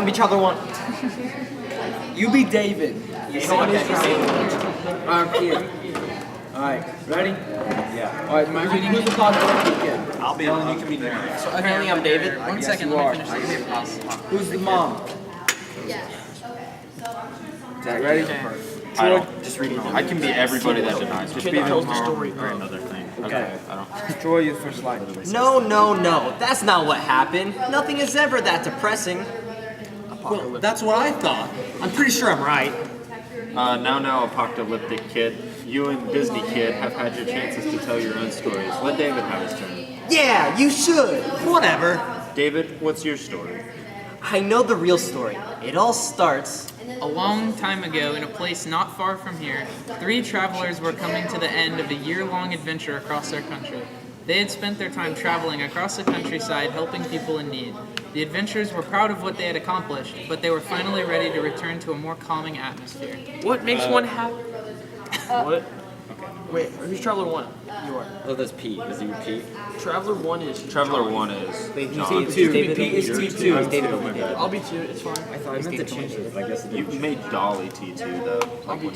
be Traveler 1. You be David. You know what? I'm here. Alright, ready? Yeah. Alright, who's the possibility again? I'll be on. You can be there. So apparently I'm David. One second, let me finish this. Who's the mom? Is that ready? I don't. Just read it. I can be everybody that denies. Just be the story or another thing. Okay. I don't. Draw you the first line. No. That's not what happened. Nothing is ever that depressing. Well, that's what I thought. I'm pretty sure I'm right. Now, apocalyptic kid. You and Disney kid have had your chances to tell your own stories. Let David have his turn. Yeah, you should. Whatever. David, what's your story? I know the real story. It all starts. A long time ago, in a place not far from here, 3 travelers were coming to the end of a year-long adventure across their country. They had spent their time traveling across the countryside helping people in need. The adventurers were proud of what they had accomplished, but they were finally ready to return to a more calming atmosphere. What makes one happy? What? Wait, who's Traveler 1? You are. Oh, that's Pete. Is he Pete? Traveler 1 is Traveler 1 is John. T2. Pete is T2. I'll be 2, it's fine. I thought I meant to change this. I guess it You made Dolly T2 though.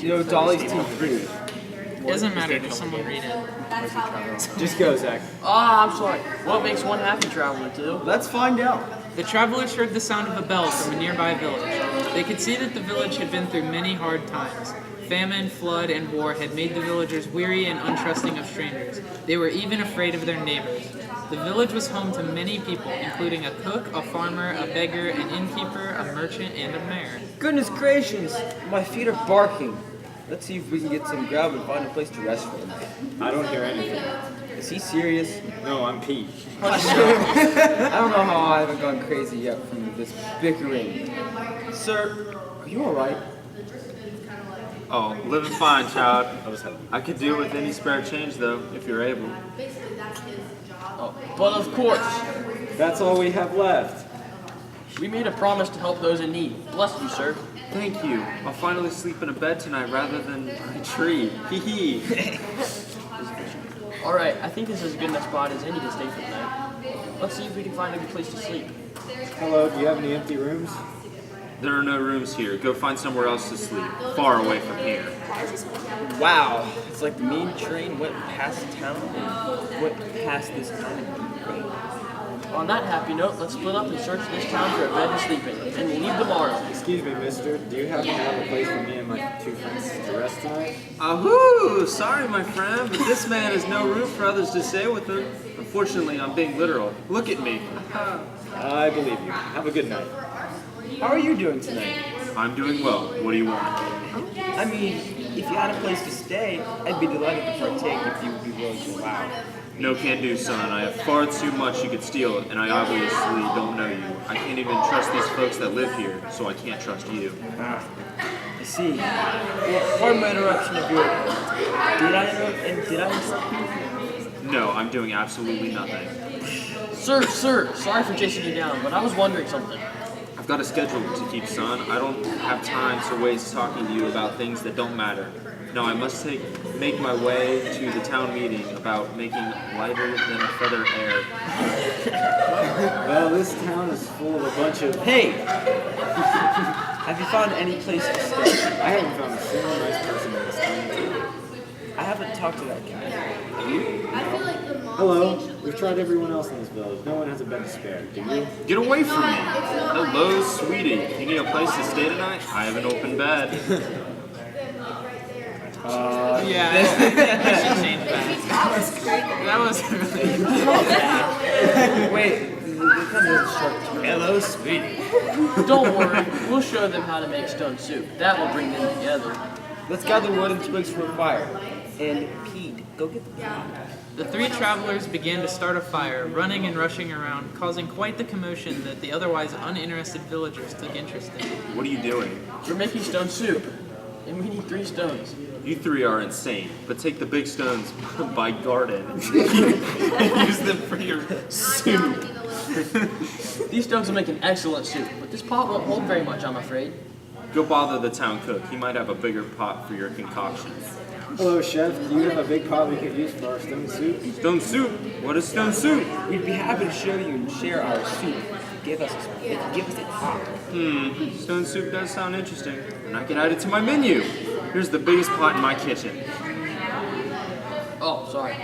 No, Dolly's T3. It doesn't matter, just someone read it. Just go, Zach. Ah, I'm sorry. What makes one happy, Traveler 2? Let's find out. The travelers heard the sound of a bell from a nearby village. They could see that the village had been through many hard times. Famine, flood, and war had made the villagers weary and untrusting of strangers. They were even afraid of their neighbors. The village was home to many people, including a cook, a farmer, a beggar, an innkeeper, a merchant, and a mayor. Goodness gracious, my feet are barking. Let's see if we can get some grub and find a place to rest for the night. I don't hear anything. Is he serious? No, I'm Pete. I don't know how I haven't gone crazy yet from this bickering. Sir, are you alright? Oh, living fine, child. I could do with any spare change though, if you're able. Oh, but of course, That's all we have left. we made a promise to help those in need. Bless you, sir. Thank you. I'll finally sleep in a bed tonight rather than a tree. Hee hee. Alright, I think this is as good a spot as any to stay for the night. Let's see if we can find a good place to sleep. Hello, do you have any empty rooms? There are no rooms here. Go find somewhere else to sleep, far away from here. Wow, it's like the mean train went past town and went past this town. On that happy note, let's split up and search this town for a bed to sleep in, and we'll leave tomorrow. Excuse me, mister. Do you happen to have a place for me and my 2 friends to rest tonight? Ahoo! Sorry, my friend, but this man has no room for others to stay with him. Unfortunately, I'm being literal. Look at me. I believe you. Have a good night. How are you doing tonight? I'm doing well. What do you want? I mean, if you had a place to stay, I'd be delighted to partake if you would be willing to allow. No can do, son. I have far too much you could steal, and I obviously don't know you. I can't even trust these folks that live here, so I can't trust you. Ah, I see. Well, pardon my interruption of your... Did I interrupt you? No, I'm doing absolutely nothing. Sir, sorry for chasing you down, but I was wondering something. I've got a schedule to keep, son. I don't have time to waste talking to you about things that don't matter. No, I must make my way to the town meeting about making lighter than a feather air. Well, this town is full of a bunch of... Hey! Have you found any place to stay? I haven't found a single nice person in this town. I haven't talked to that guy. Hello. We've tried everyone else in this village. No one has a bed to spare. Do you? Get away from me! Hello, sweetie. You need a place to stay tonight? I have an open bed. Yeah, I should change that. That was really... Wait, hello, sweetie. Don't worry, we'll show them how to make stone soup. That will bring them together. Let's gather wood and twigs for a fire. And Pete, go get the pot. The 3 travelers began to start a fire, running and rushing around, causing quite the commotion that the otherwise uninterested villagers took interest in. What are you doing? We're making stone soup, and we need 3 stones. You 3 are insane, but take the big stones by garden and use them for your soup. These stones will make an excellent soup, but this pot won't hold very much, I'm afraid. Go bother the town cook. He might have a bigger pot for your concoction. Hello, chef. Do you have a big pot we could use for our stone soup? Stone soup? What is stone soup? We'd be happy to show you and share our soup. give us a top. Stone soup does sound interesting, and I could add it to my menu. Here's the biggest pot in my kitchen. Oh, sorry.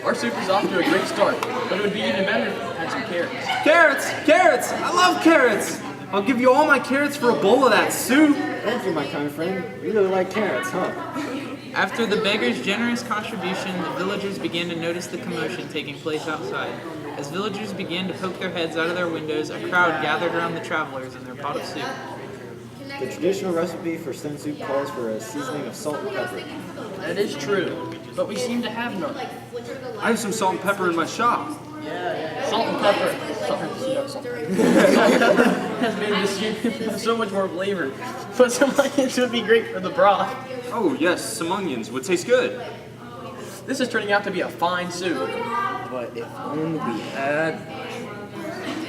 Our soup is off to a great start, but it would be even better if it had some carrots. Carrots! Carrots! I love carrots! I'll give you all my carrots for a bowl of that soup. Thank you, my kind friend. You really like carrots, huh? After the beggar's generous contribution, the villagers began to notice the commotion taking place outside. As villagers began to poke their heads out of their windows, a crowd gathered around the travelers and their pot of soup. The traditional recipe for stone soup calls for a seasoning of salt and pepper. That is true, but we seem to have none. I have some salt and pepper in my shop. Salt and pepper. Salt and pepper has made this soup so much more flavor. But some onions would be great for the broth. Oh yes, some onions would taste good. This is turning out to be a fine soup. But if only we had...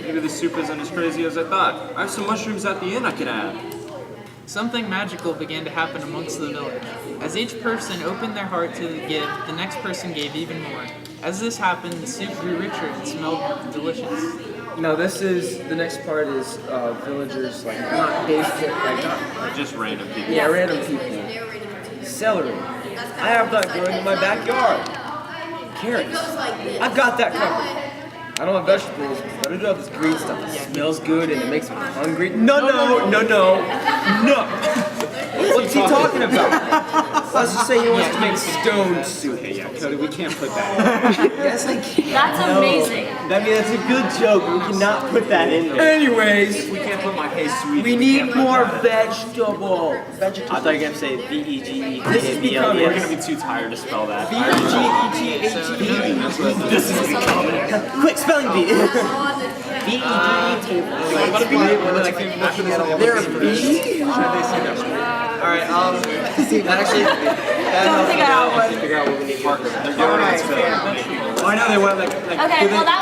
Maybe the soup isn't as crazy as I thought. I have some mushrooms at the inn I could add. Something magical began to happen amongst the village. As each person opened their heart to give, the next person gave even more. As this happened, the soup grew richer and smelled delicious. No, the next part is villagers, like, not basic, like, not... Or just random people. Yeah, random people. Celery. I have that growing in my backyard. Carrots. I've got that covered. I don't have vegetables, but I do have this green stuff. It smells good and it makes me hungry. No. What's he talking about? Let's just say he wants to make stone soup. Hey, yeah, Cody, we can't put that Yes, I can. That's amazing. I mean, that's a good joke, but we cannot put that in there. Anyways, in. We can't put my hey sweet. we need more vegetable. I thought you were going to say V-E-G-E. This is becoming... We're gonna be too tired to spell that. V-E-G-E-T-H-E. This is becoming. Quick, spelling bee. V-E-G-E table. There are bees? Alright, actually, Don't figure out what. Figure out what we need. Parker, they're doing it. I know they went like Okay, well that